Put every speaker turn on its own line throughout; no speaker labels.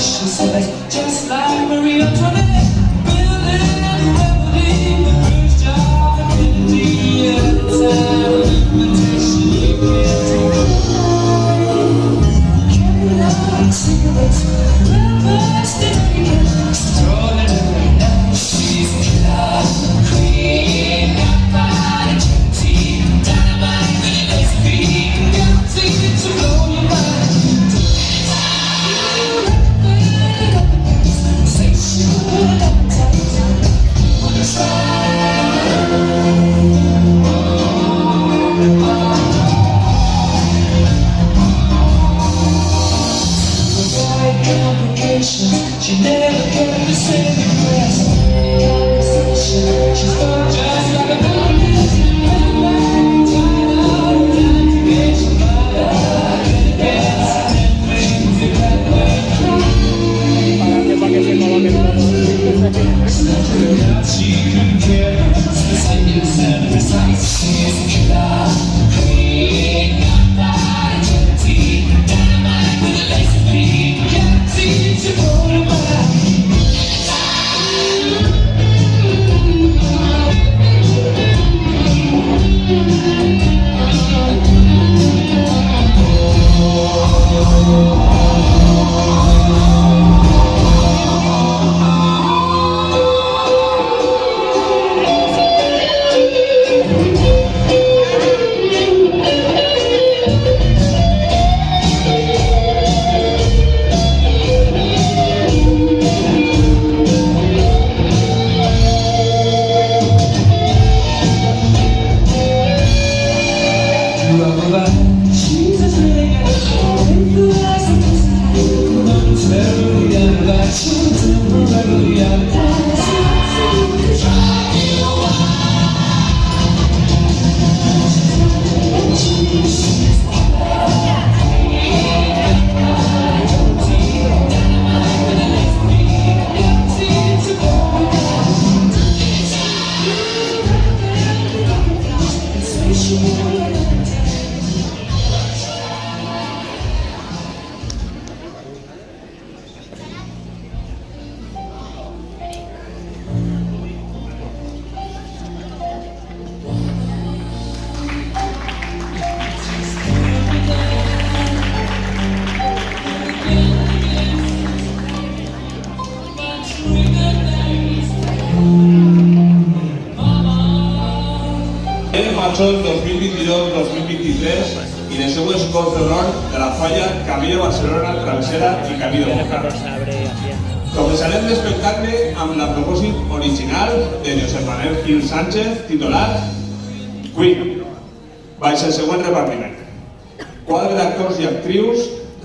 she says, just like Maria Antoinette, building a remedy, the first job in the time implementation you can't like cigarettes, never sticking, extraordinary night, she's a killer queen, got body guilty, dynamite with a laser beam, guilty to blow your mind. She never kept the same request. Conversation, she's gone just like a bonus. She couldn't care. Specifics and precise. She's a killer queen. Got body guilty. Dynamite with a laser beam. Guilty to blow your mind.
Marços 2022-2023 i de següents cops d'honor de la falla Camí de Barcelona, Travessera i Camí de Montcada. Començarem l'espectacle amb la propòsit original de Josep Manuel Gil Sánchez, titulat Queen. Baix el següent repartiment. Quadre d'actors i actrius: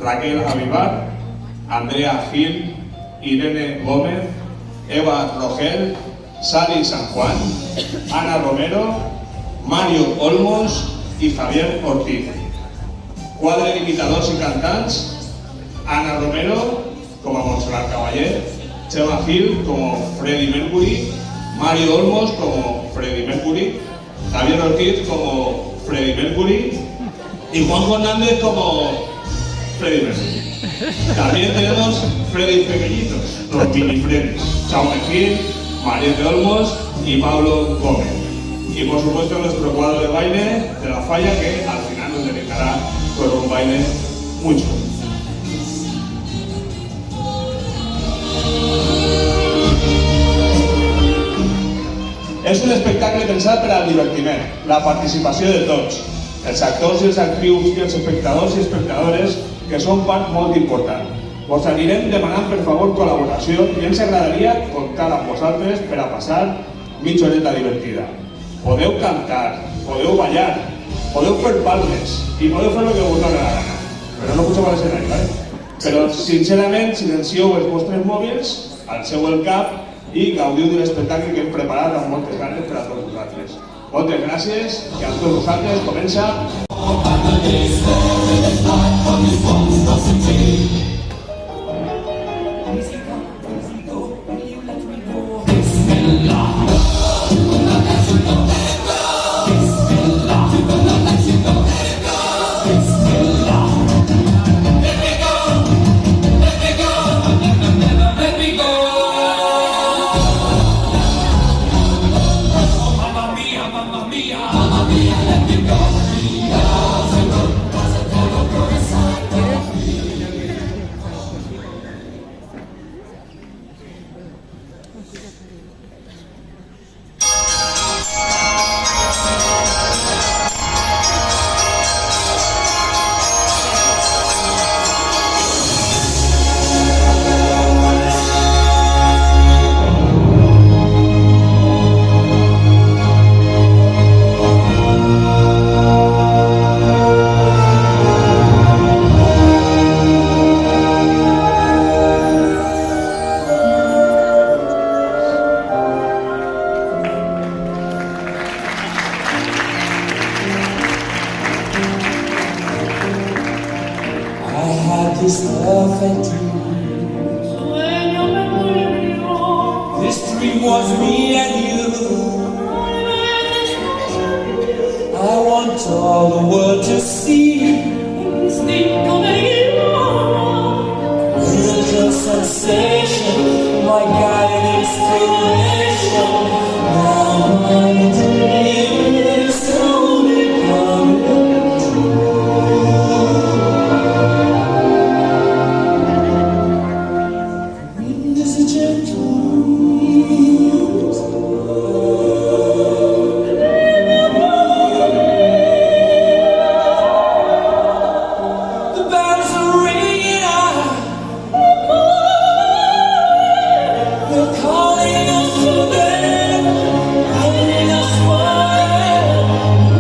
Raquel Avivar, Andrea Gil, Irene Gómez, Eva Rogel, Sally San Juan, Ana Romero, Mario Olmos i Javier Ortiz. Quadre d'imitadors i cantants: Ana Romero com a Montserrat Caballé, Chema Gil com Freddie Mercury, Mario Olmos como Freddie Mercury, Javier Ortiz como Freddie Mercury y Juan Fernández como Freddie Mercury. También tenemos Freddy pequeñitos, los mini Freddys, Chaume Gil, María de Olmos y Pablo Gómez. Y por supuesto nuestro cuadro de baile de la falla, que al final nos dedicará con un baile muy chulo. És un espectacle pensat per al divertiment, la participació de tots, els actors i els actrius i els espectadors i espectadores, que són part molt important. Vos anirem demanant per favor col·laboració i ens agradaria comptar amb vosaltres per a passar mitja horeta divertida. Podeu cantar, podeu ballar, podeu fer palmes i podeu fer el que vos doni la gana, però no pugeu a l'escenari, ¿vale? Però sincerament silencieu els vostres mòbils, alceu el cap i gaudiu de l'espectacle que hem preparat amb moltes ganes per a tots vosaltres. Moltes gràcies i amb tots vosaltres comença...
had this perfect dream. This dream was me and you. I want all the world to see. Little sensation, my guiding inspiration. Now my dream is slowly coming true. Wind is a gentle breeze. The bells are ringing out. They're calling us to bed, calling us forever.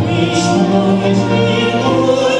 We should always be good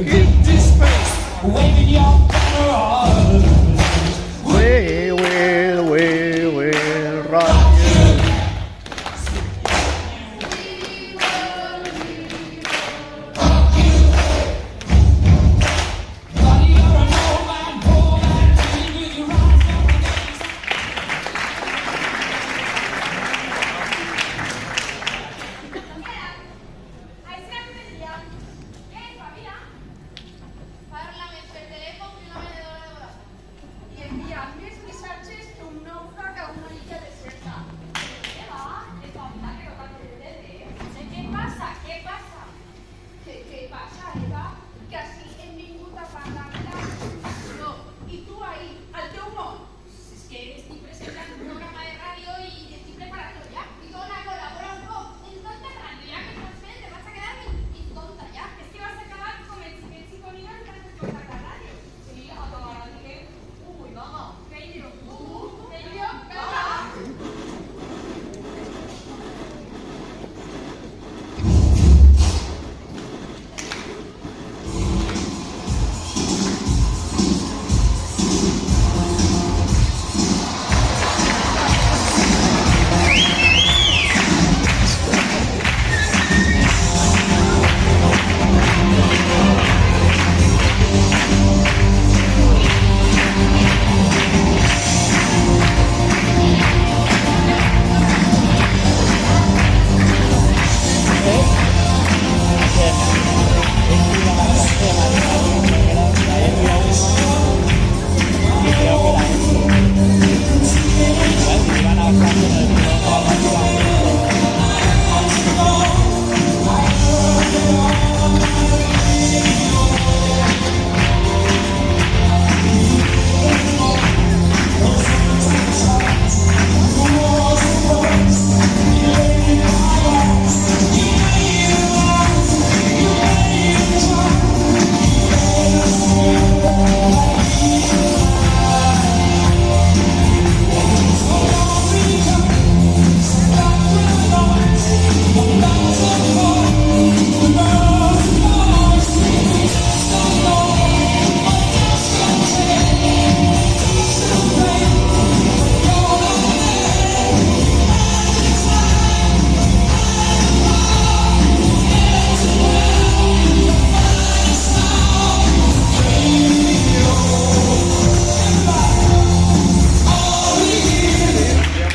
keep this space, waving your banner all.
We will rock you.
Buddy, you're an old man, poor man, dream with your eyes on the days.
Parlament per telèfon i una venedora de braç. I envia més missatges que un nàufrag a una illa deserta. Què va? És obvi que no cal que te dé. Què passa? Què passa? Què passa, Eva? Que així hem vingut a parlar-te. No, i tu ahí, al teu món. És que estic presentant un programa de ràdio i estic preparant-lo ja. I dona, col·labora un poc. En tota ràdio, ja que estàs fent, te vas a quedar tonta, ja. És que vas a acabar com els xiquets i conillos que has escoltat la ràdio. Sí, acabarà dient, uy, vaga, què hi diu? Què hi diu? Vaga.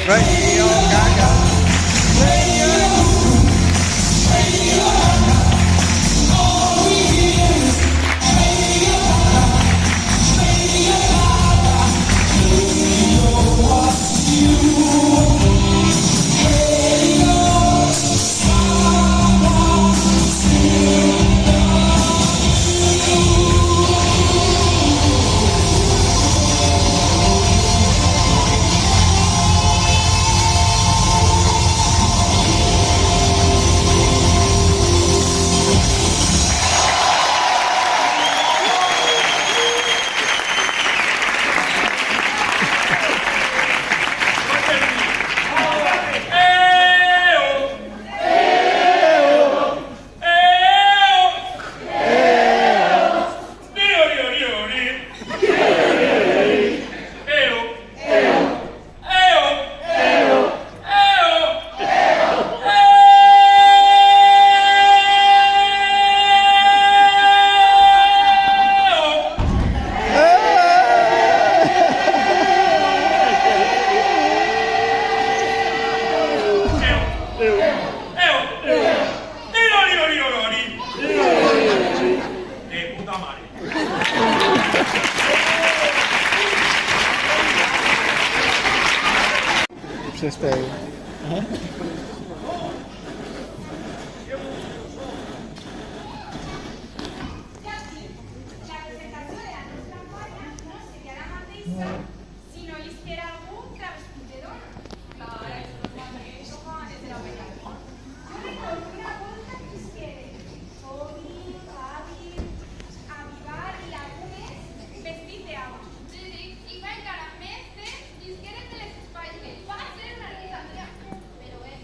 Radio Gaga. Este.
La presentació de la nostra colla no seria la mateixa si no hi hagués algun travestit de dona. Clar, això no fa que això fa des de la vella. Jo recordo una volta que isqueren Oli, Javi, Avivar i algunes vestit d'ama. Sí, i va encara més temps isqueren de les espais que va ser una risa, mira. Però bé,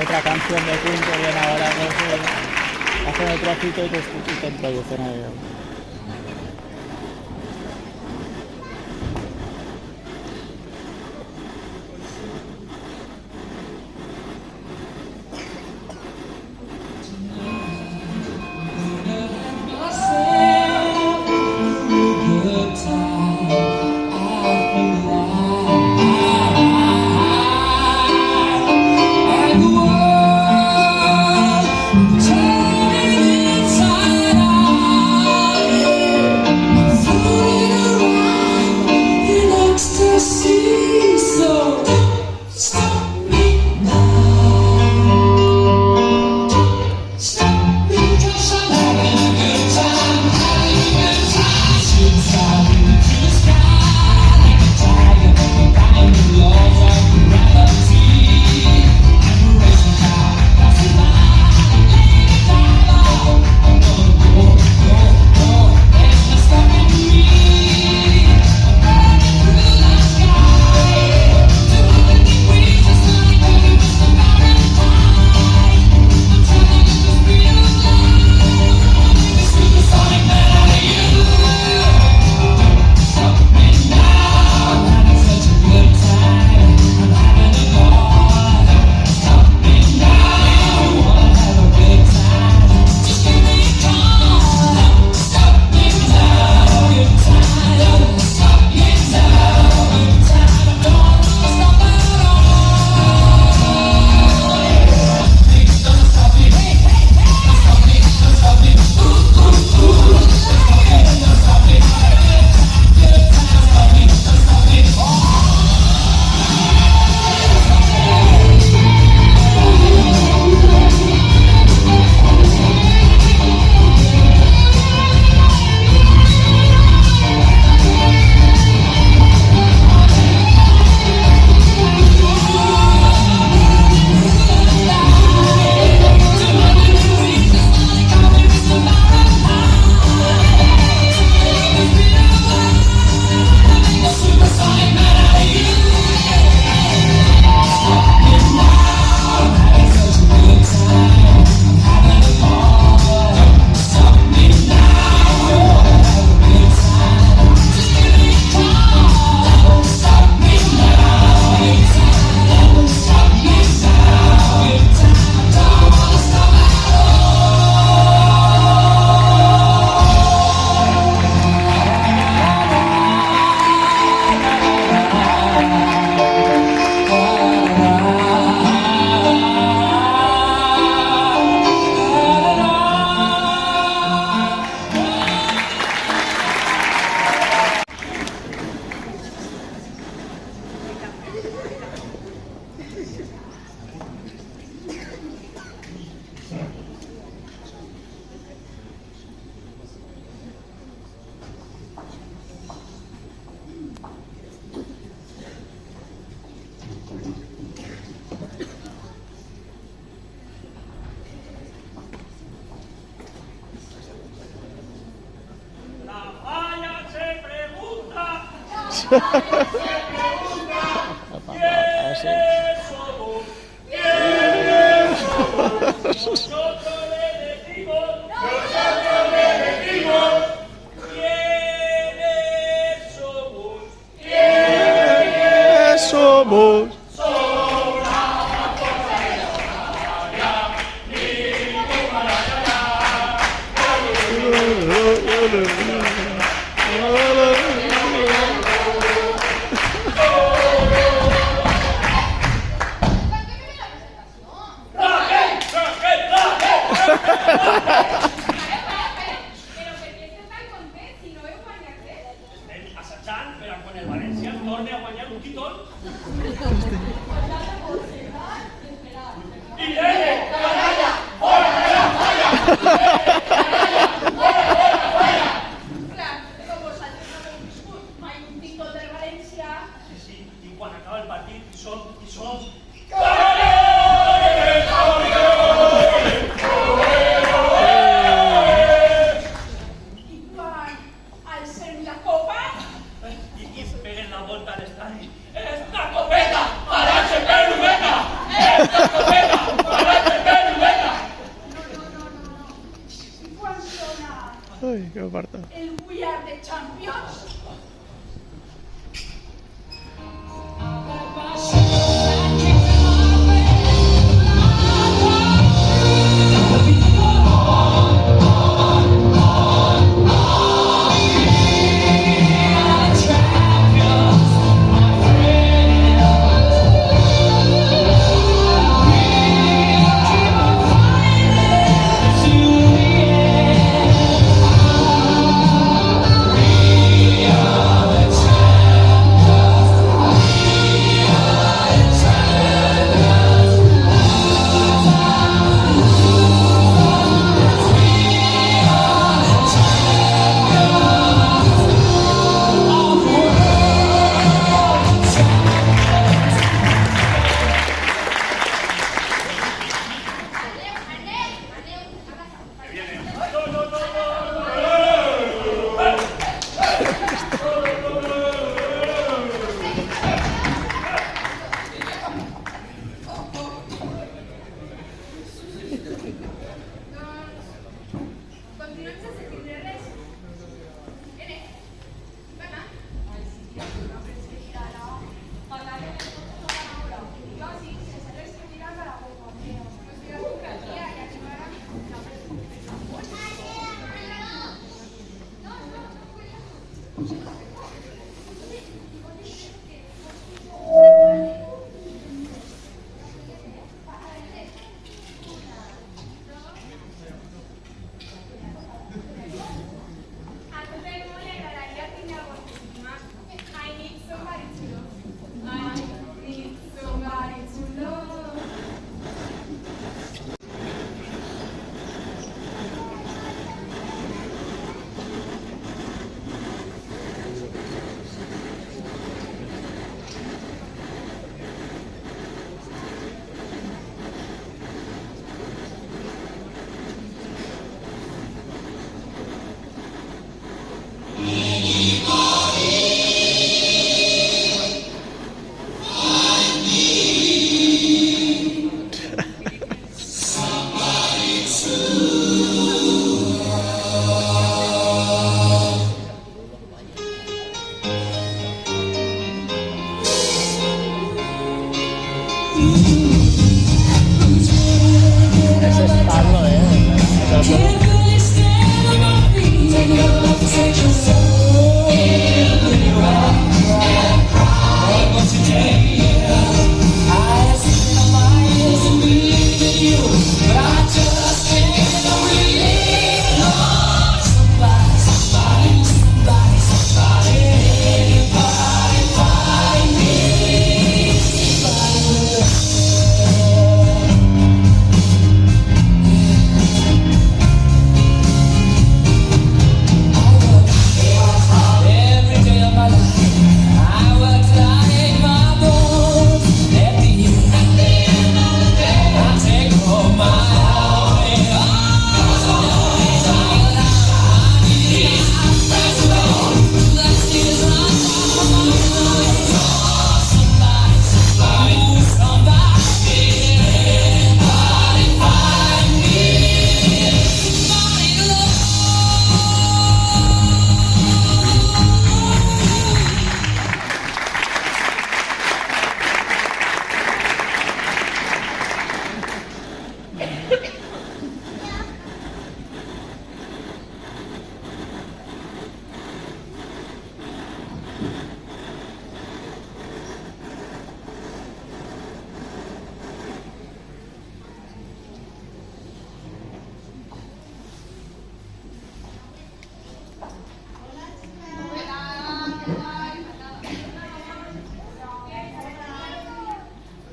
otra canción de Queen que viene ahora, no sé, hacen el trocito y te introducen a ello. Somos.
¡Esta copeta! ¡Para ese pelo, venga! ¡Esta copeta! ¡Para Can't really stand on my feet. Take your love and set your soul. But today, I see my mind and believe in you. But I just can't believe on somebody, somebody, somebody, somebody. Anybody, find me. Somebody with every day of my life, I worked like my bones. At the end of the day, I take home my holiday.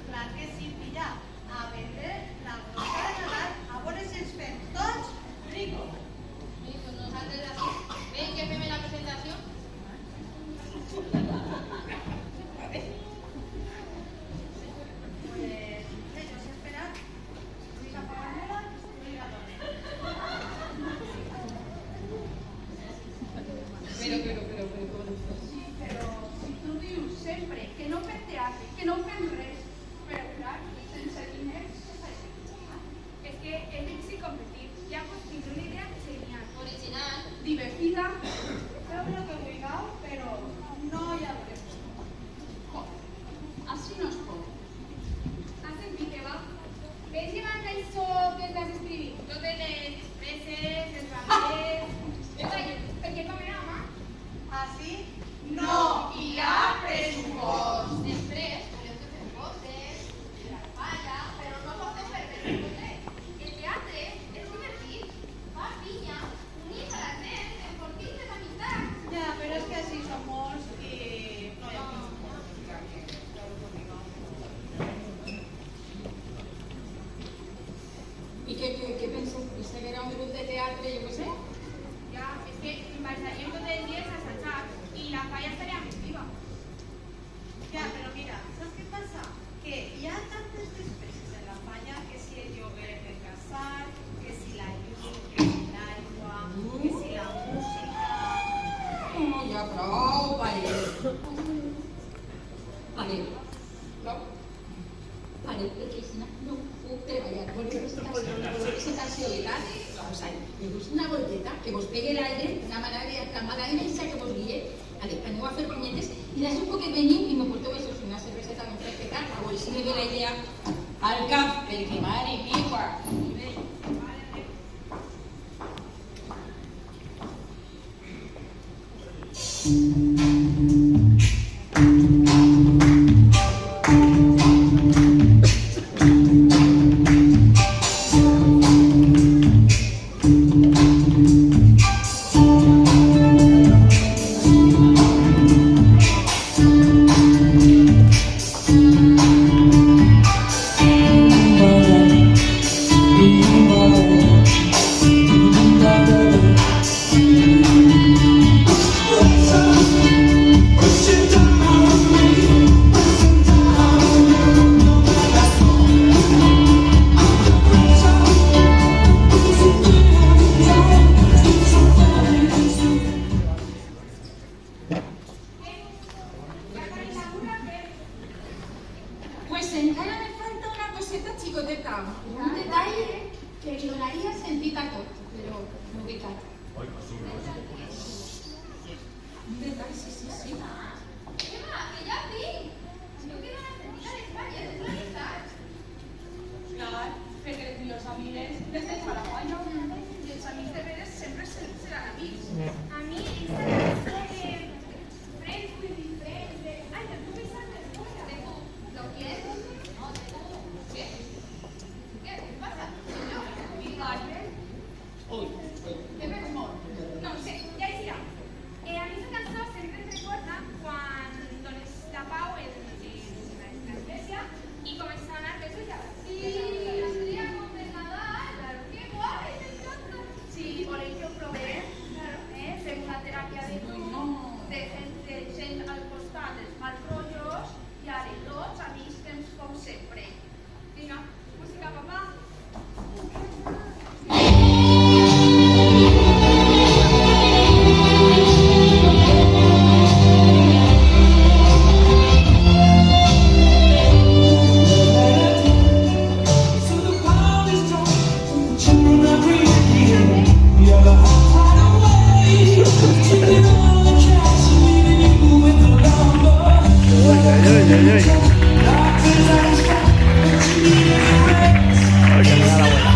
Clar que sí, filla. A vendre la bossa de Nadal. A veure si ens fem tots ricos.
Nosaltres així. Ven que fem la presentació.
Pues, ellos esperan. Luis apagándola y la torre. Sí, però si tu dius sempre que no fem teatre, que no fem res, però clar, sense diners, què farem?
Es que es difícil competir. Ya pues tindré una idea genial.
Original.
Divertida, feu el que vulgueu, però no hi ha res. Així no es pot.
Hacen mi que va. ¿Ves llevando eso que estás escribiendo? Totes les despeses, els banders... Oye, per què comerà, home?
Així no hi ha pressupost.
Després, volem que fem coses, la falla, però no portem per coses. El teatre és divertit, fa pinya, unir a la gent, enfortir les amistats.
Ja, però és que així som molts i no hi ha pressupost.
¿Y qué pensó? ¿Pensé que era un grupo de teatro, yo qué sé?
Ya, es que empezaríem tot el dia a assajar i la falla estaria més viva.
Ja, però mira, saps què passa? Que hi ha tantes despeses en la falla, que si el lloguer del casal, que si la llum, que si l'aigua, que si la música...
No, ja prou, pare. Pare. Prou. Pare, perquè si no puc treballar. Vol presentació i tal. O sigui, me gusta una volteta que vos pegue l'aire, una mala imensa que vos guie. A ver, aneu a fer punyetes i deixeu un poquet veniu i me porteu això, una cerveseta ben fresqueta, a veure si me ve la idea al cap, perquè mare mia. Pues encara me falta una coseta xicoteta, un detall que li donaria sentit a tot, però no ubicat. Un detall, sí.
Què va? Que ja vinc! No queda la sentida d'Espanya, és la veritat.
Clar, perquè les millors amigues les tens a la falla.
uy, uy. Ay, que me da la vuelta.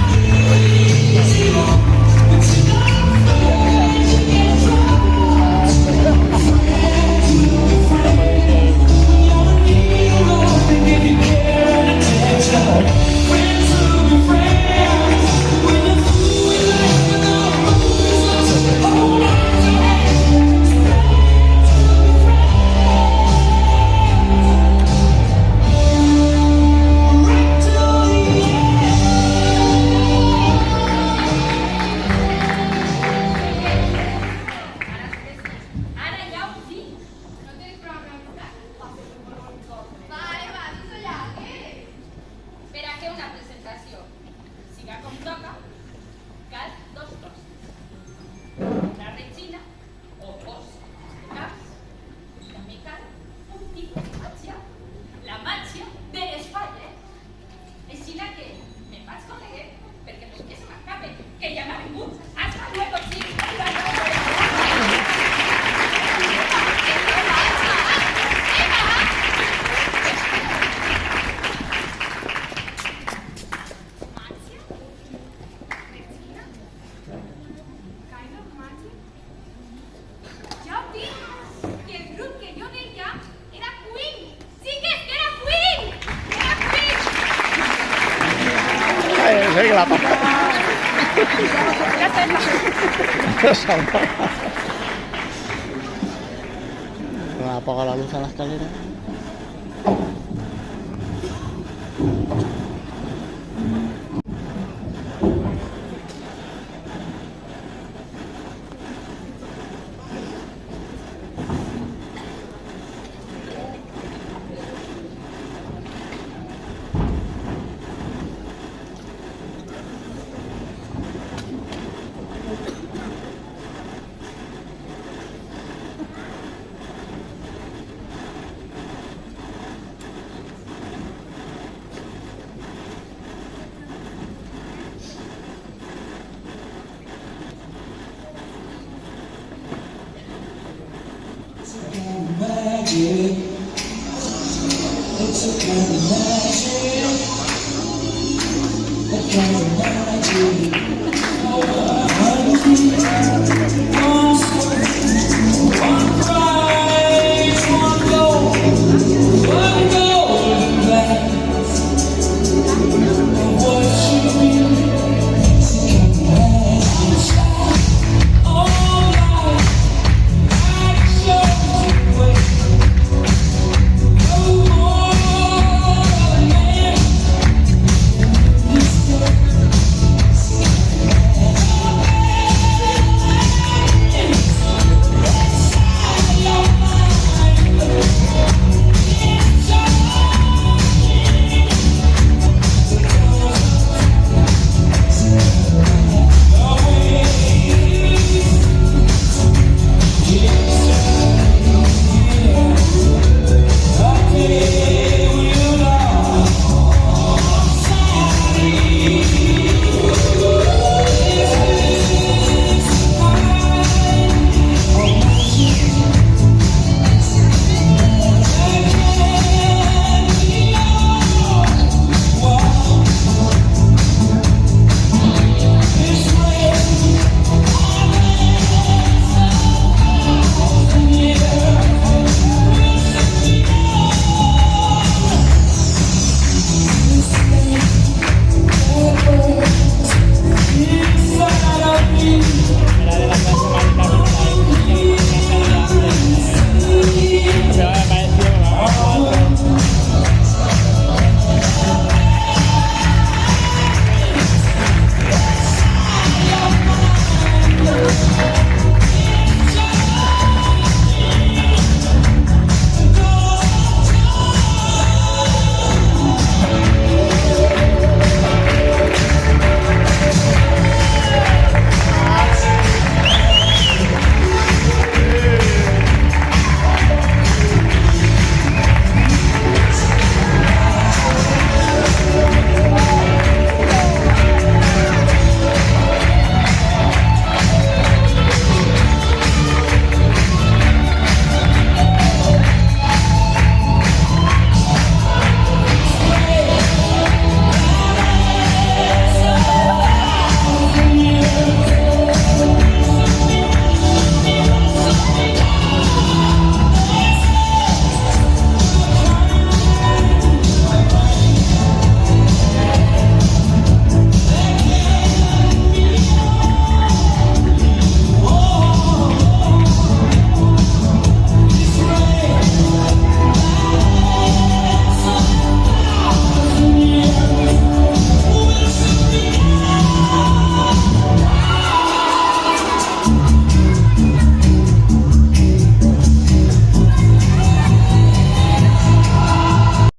Ara ja ho dic.
No tens prou amb la veritat?
Vale, va, aviso ya, ¿qué?
Per a fer una presentació siga com toca, cal dos coses. Una regina o os de caps, i també cal un tipus de màgia, la màgia de l'espai, Així que me'n vaig correr perquè no és que se m'escape, que ja m'ha vingut. Hasta luego, chicos.
Màgia? Regina? Kind of magic? Ja ho dic! Que el grup que jo deia era Queen! Sí que és que era Queen! Era Queen!
Ay, soy que la papa. Me apaga la luz a la escalera.
Magic. It's a kind of magic. A kind of magic.